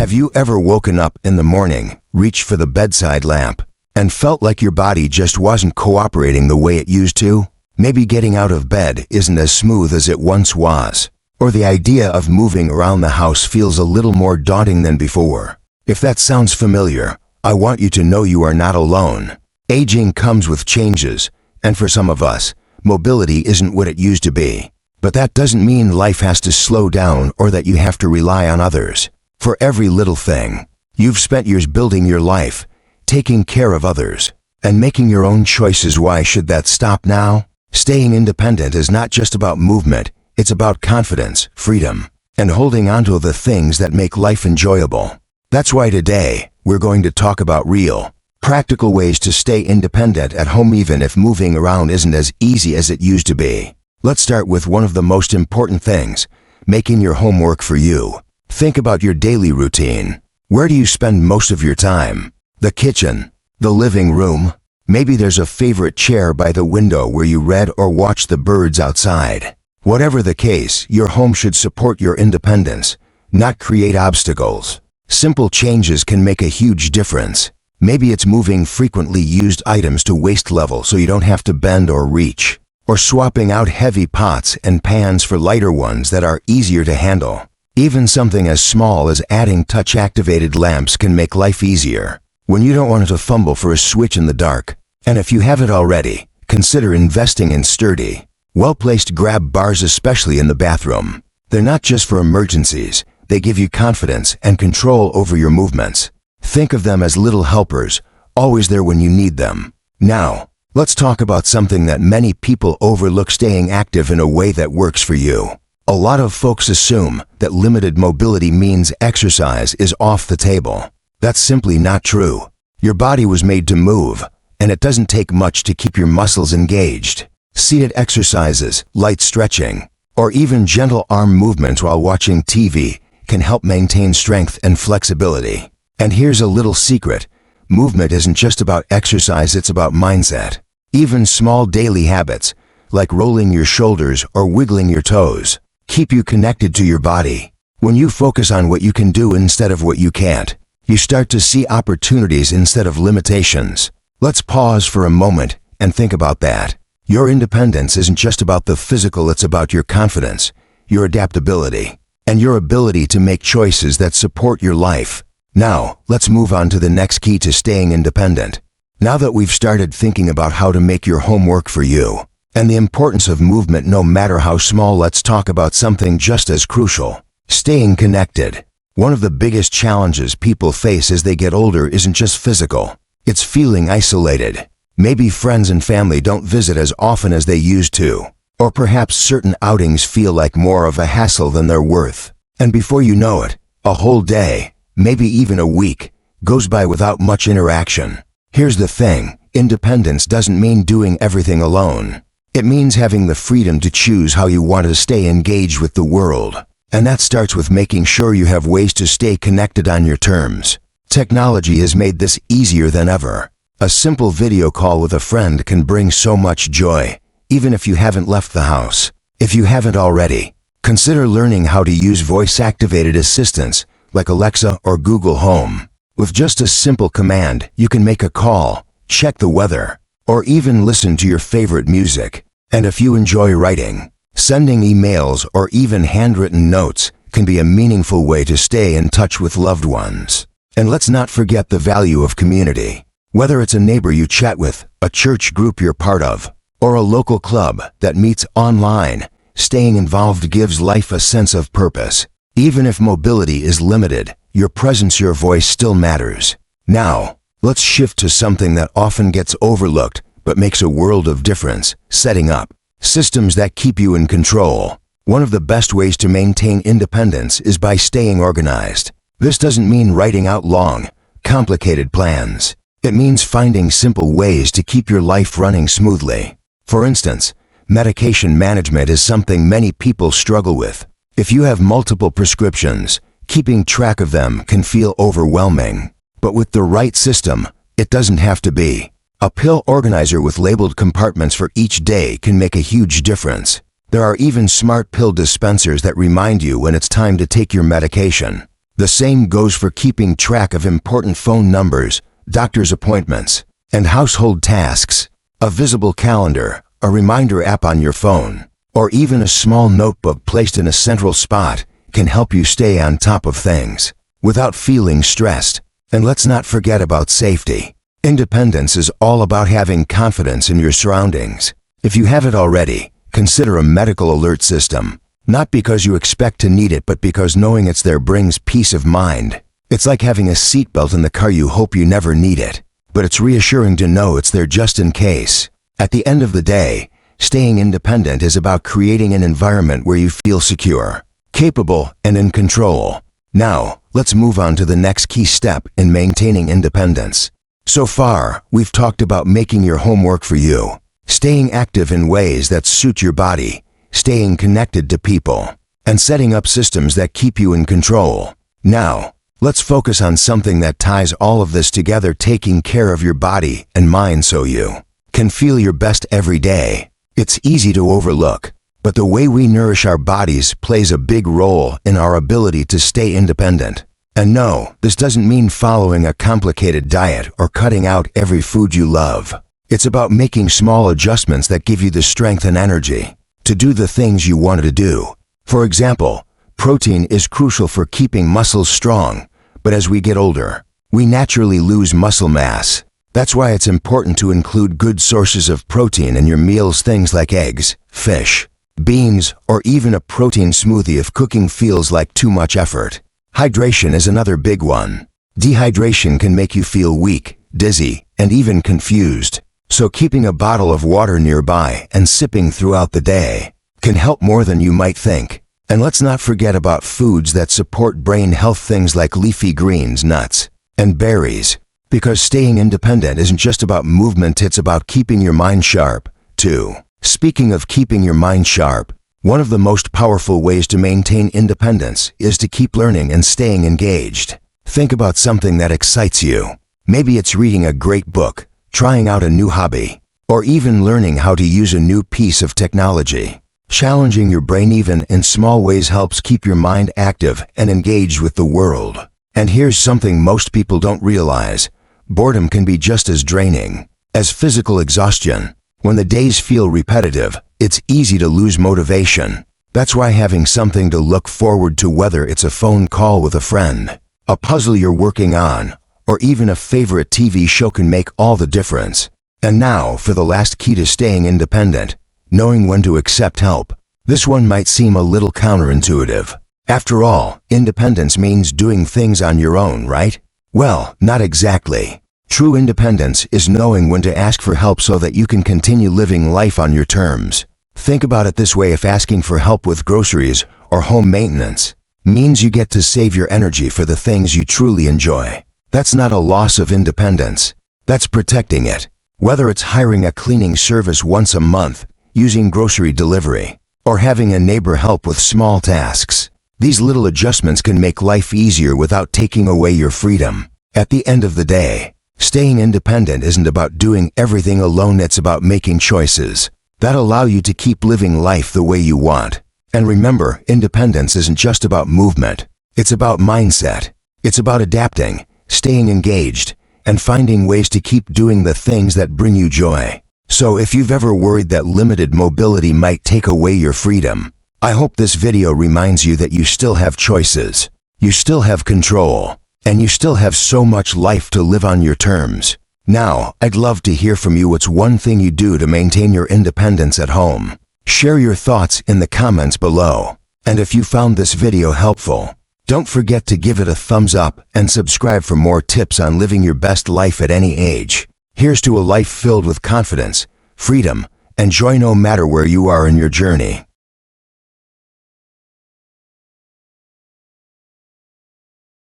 Have you ever woken up in the morning, reached for the bedside lamp, and felt like your body just wasn't cooperating the way it used to? Maybe getting out of bed isn't as smooth as it once was, or the idea of moving around the house feels a little more daunting than before. If that sounds familiar, I want you to know you are not alone. Aging comes with changes, and for some of us, mobility isn't what it used to be. But that doesn't mean life has to slow down or that you have to rely on others. For every little thing, you've spent years building your life, taking care of others, and making your own choices. Why should that stop now? Staying independent is not just about movement, it's about confidence, freedom, and holding on to the things that make life enjoyable. That's why today, we're going to talk about real, practical ways to stay independent at home even if moving around isn't as easy as it used to be. Let's start with one of the most important things, making your home work for you. Think about your daily routine. Where do you spend most of your time? The kitchen? The living room? Maybe there's a favorite chair by the window where you read or watch the birds outside. Whatever the case, your home should support your independence, not create obstacles. Simple changes can make a huge difference. Maybe it's moving frequently used items to waste level so you don't have to bend or reach, or swapping out heavy pots and pans for lighter ones that are easier to handle. Even something as small as adding touch-activated lamps can make life easier when you don't want to fumble for a switch in the dark. And if you haven't already, consider investing in sturdy, well-placed grab bars, especially in the bathroom. They're not just for emergencies, they give you confidence and control over your movements. Think of them as little helpers, always there when you need them. Now, let's talk about something that many people overlook: staying active in a way that works for you. A lot of folks assume that limited mobility means exercise is off the table. That's simply not true. Your body was made to move, and it doesn't take much to keep your muscles engaged. Seated exercises, light stretching, or even gentle arm movements while watching TV can help maintain strength and flexibility. And here's a little secret: movement isn't just about exercise, it's about mindset. Even small daily habits, like rolling your shoulders or wiggling your toes, keep you connected to your body. When you focus on what you can do instead of what you can't, you start to see opportunities instead of limitations. Let's pause for a moment and think about that. Your independence isn't just about the physical, it's about your confidence, your adaptability, and your ability to make choices that support your life. Now, let's move on to the next key to staying independent. Now that we've started thinking about how to make your home work for you, and the importance of movement no matter how small, let's talk about something just as crucial: staying connected. One of the biggest challenges people face as they get older isn't just physical, it's feeling isolated. Maybe friends and family don't visit as often as they used to, or perhaps certain outings feel like more of a hassle than they're worth. And before you know it, a whole day, maybe even a week, goes by without much interaction. Here's the thing: independence doesn't mean doing everything alone. It means having the freedom to choose how you want to stay engaged with the world. And that starts with making sure you have ways to stay connected on your terms. Technology has made this easier than ever. A simple video call with a friend can bring so much joy, even if you haven't left the house. If you haven't already, consider learning how to use voice-activated assistants like Alexa or Google Home. With just a simple command, you can make a call, check the weather, or even listen to your favorite music. And if you enjoy writing, sending emails or even handwritten notes can be a meaningful way to stay in touch with loved ones. And let's not forget the value of community. Whether it's a neighbor you chat with, a church group you're part of, or a local club that meets online, staying involved gives life a sense of purpose. Even if mobility is limited, your presence, your voice still matters. Now, let's shift to something that often gets overlooked but makes a world of difference: setting up systems that keep you in control. One of the best ways to maintain independence is by staying organized. This doesn't mean writing out long, complicated plans. It means finding simple ways to keep your life running smoothly. For instance, medication management is something many people struggle with. If you have multiple prescriptions, keeping track of them can feel overwhelming. But with the right system, it doesn't have to be. A pill organizer with labeled compartments for each day can make a huge difference. There are even smart pill dispensers that remind you when it's time to take your medication. The same goes for keeping track of important phone numbers, doctor's appointments, and household tasks. A visible calendar, a reminder app on your phone, or even a small notebook placed in a central spot can help you stay on top of things without feeling stressed. And let's not forget about safety. Independence is all about having confidence in your surroundings. If you have it already, consider a medical alert system. Not because you expect to need it, but because knowing it's there brings peace of mind. It's like having a seatbelt in the car. You hope you never need it, but it's reassuring to know it's there just in case. At the end of the day, staying independent is about creating an environment where you feel secure, capable, and in control. Now, let's move on to the next key step in maintaining independence. So far, we've talked about making your home work for you, staying active in ways that suit your body, staying connected to people, and setting up systems that keep you in control. Now, let's focus on something that ties all of this together, taking care of your body and mind so you can feel your best every day. It's easy to overlook, but the way we nourish our bodies plays a big role in our ability to stay independent. And no, this doesn't mean following a complicated diet or cutting out every food you love. It's about making small adjustments that give you the strength and energy to do the things you wanted to do. For example, protein is crucial for keeping muscles strong, but as we get older, we naturally lose muscle mass. That's why it's important to include good sources of protein in your meals, things like eggs, fish, beans, or even a protein smoothie if cooking feels like too much effort. Hydration is another big one. Dehydration can make you feel weak, dizzy, and even confused. So keeping a bottle of water nearby and sipping throughout the day can help more than you might think. And let's not forget about foods that support brain health, things like leafy greens, nuts, and berries. Because staying independent isn't just about movement, it's about keeping your mind sharp, too. Speaking of keeping your mind sharp, one of the most powerful ways to maintain independence is to keep learning and staying engaged. Think about something that excites you. Maybe it's reading a great book, trying out a new hobby, or even learning how to use a new piece of technology. Challenging your brain even in small ways helps keep your mind active and engaged with the world. And here's something most people don't realize. Boredom can be just as draining as physical exhaustion. When the days feel repetitive, it's easy to lose motivation. That's why having something to look forward to, whether it's a phone call with a friend, a puzzle you're working on, or even a favorite TV show, can make all the difference. And now for the last key to staying independent, knowing when to accept help. This one might seem a little counterintuitive. After all, independence means doing things on your own, right? Well, not exactly. True independence is knowing when to ask for help so that you can continue living life on your terms. Think about it this way: if asking for help with groceries or home maintenance means you get to save your energy for the things you truly enjoy, that's not a loss of independence. That's protecting it. Whether it's hiring a cleaning service once a month, using grocery delivery, or having a neighbor help with small tasks, these little adjustments can make life easier without taking away your freedom. At the end of the day, staying independent isn't about doing everything alone. It's about making choices that allow you to keep living life the way you want. And remember, independence isn't just about movement. It's about mindset. It's about adapting, staying engaged, and finding ways to keep doing the things that bring you joy. So if you've ever worried that limited mobility might take away your freedom, I hope this video reminds you that you still have choices, you still have control, and you still have so much life to live on your terms. Now, I'd love to hear from you. What's one thing you do to maintain your independence at home? Share your thoughts in the comments below. And if you found this video helpful, don't forget to give it a thumbs up and subscribe for more tips on living your best life at any age. Here's to a life filled with confidence, freedom, and joy, no matter where you are in your journey.